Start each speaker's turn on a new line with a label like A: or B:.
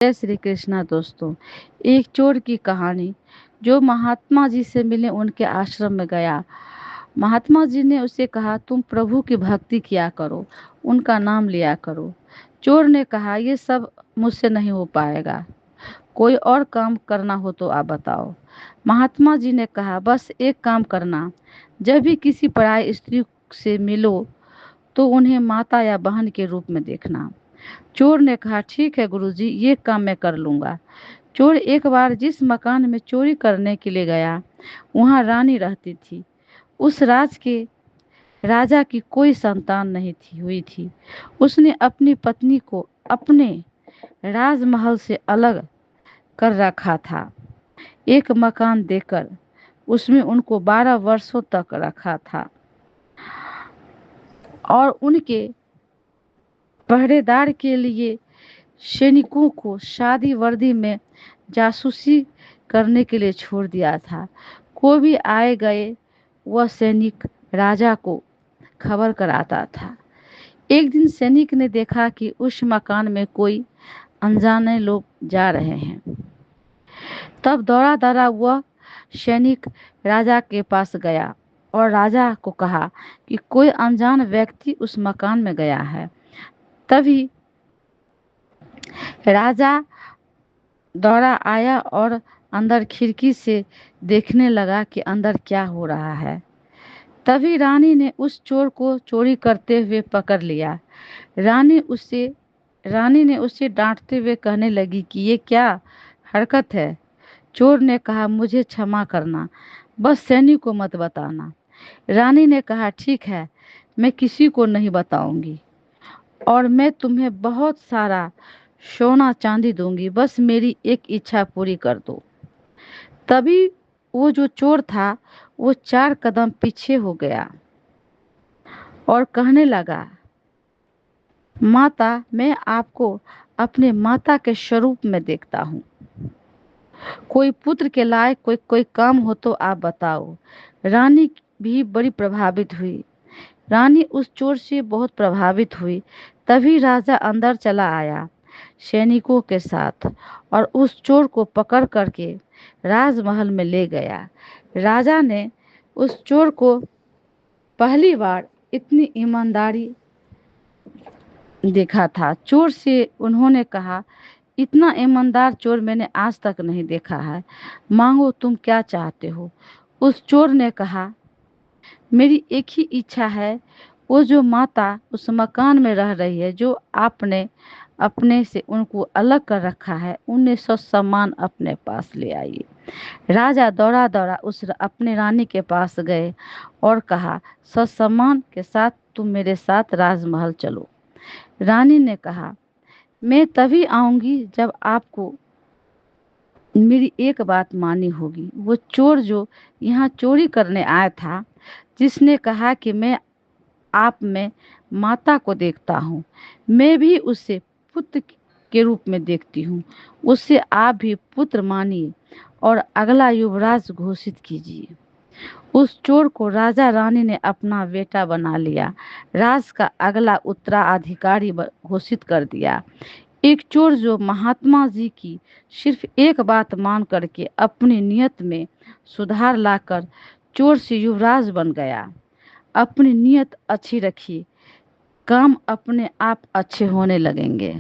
A: जय श्री कृष्णा दोस्तों। एक चोर की कहानी। जो महात्मा जी से मिले उनके आश्रम में गया। महात्मा जी ने उसे कहा, तुम प्रभु की भक्ति किया करो, उनका नाम लिया करो। चोर ने कहा, ये सब मुझसे नहीं हो पाएगा, कोई और काम करना हो तो आप बताओ। महात्मा जी ने कहा, बस एक काम करना, जब भी किसी पराई स्त्री से मिलो तो उन्हें माता या बहन के रूप में देखना। चोर ने कहा, ठीक है गुरुजी, ये काम मैं कर लूंगा। चोर एक बार जिस मकान में चोरी करने के लिए गया, वहां रानी रहती थी। उस राज के राजा की कोई संतान नहीं थी हुई थी। उसने अपनी पत्नी को अपने राजमहल से अलग कर रखा था, एक मकान देकर उसमें उनको 12 वर्षों तक रखा था और उनके पहरेदार के लिए सैनिकों को शादी वर्दी में जासूसी करने के लिए छोड़ दिया था। कोई भी आए गए वह सैनिक राजा को खबर कराता था। एक दिन सैनिक ने देखा कि उस मकान में कोई अनजाने लोग जा रहे हैं। तब दौड़ा दौड़ा वह सैनिक राजा के पास गया और राजा को कहा कि कोई अनजान व्यक्ति उस मकान में गया है। तभी राजा दौड़ा आया और अंदर खिड़की से देखने लगा कि अंदर क्या हो रहा है। तभी रानी ने उस चोर को चोरी करते हुए पकड़ लिया। रानी उसे रानी ने उसे डांटते हुए कहने लगी कि ये क्या हरकत है। चोर ने कहा, मुझे क्षमा करना, बस सैनिक को मत बताना। रानी ने कहा, ठीक है, मैं किसी को नहीं बताऊंगी और मैं तुम्हें बहुत सारा सोना चांदी दूंगी, बस मेरी एक इच्छा पूरी कर दो। तभी वो जो चोर था वो 4 कदम पीछे हो गया और कहने लगा, माता, मैं आपको अपने माता के स्वरूप में देखता हूँ। कोई पुत्र के लायक कोई कोई काम हो तो आप बताओ। रानी भी बड़ी प्रभावित हुई। रानी उस चोर से बहुत प्रभावित हुई। तभी राजा अंदर चला आया सैनिकों के साथ और उस चोर को पकड़ करके राजमहल में ले गया। राजा ने उस चोर को पहली बार इतनी ईमानदारी देखा था। चोर से उन्होंने कहा, इतना ईमानदार चोर मैंने आज तक नहीं देखा है, मांगो तुम क्या चाहते हो। उस चोर ने कहा, मेरी एक ही इच्छा है, वो जो माता उस मकान में रह रही है, जो आपने अपने से उनको अलग कर रखा है, उन्हें ससम्मान अपने पास ले आइए। राजा दौड़ा दौड़ा अपने रानी के पास गए और कहा, ससम्मान के साथ तुम मेरे साथ राजमहल चलो। रानी ने कहा, मैं तभी आऊंगी जब आपको मेरी एक बात मानी होगी। वो चोर जो यहाँ चोरी करने आया था, जिसने कहा कि मैं आप में माता को देखता हूँ, मैं भी उसे पुत्र के रूप में देखती हूँ, उससे आप भी पुत्र मानिए और अगला युवराज घोषित कीजिए। उस चोर को राजा रानी ने अपना बेटा बना लिया, राज का अगला उत्तराधिकारी घोषित कर दिया। एक चोर जो महात्मा जी की सिर्फ एक बात मान करके अपनी नियत में सुधार लाकर चोर से युवराज बन गया। अपनी नियत अच्छी रखिए, काम अपने आप अच्छे होने लगेंगे।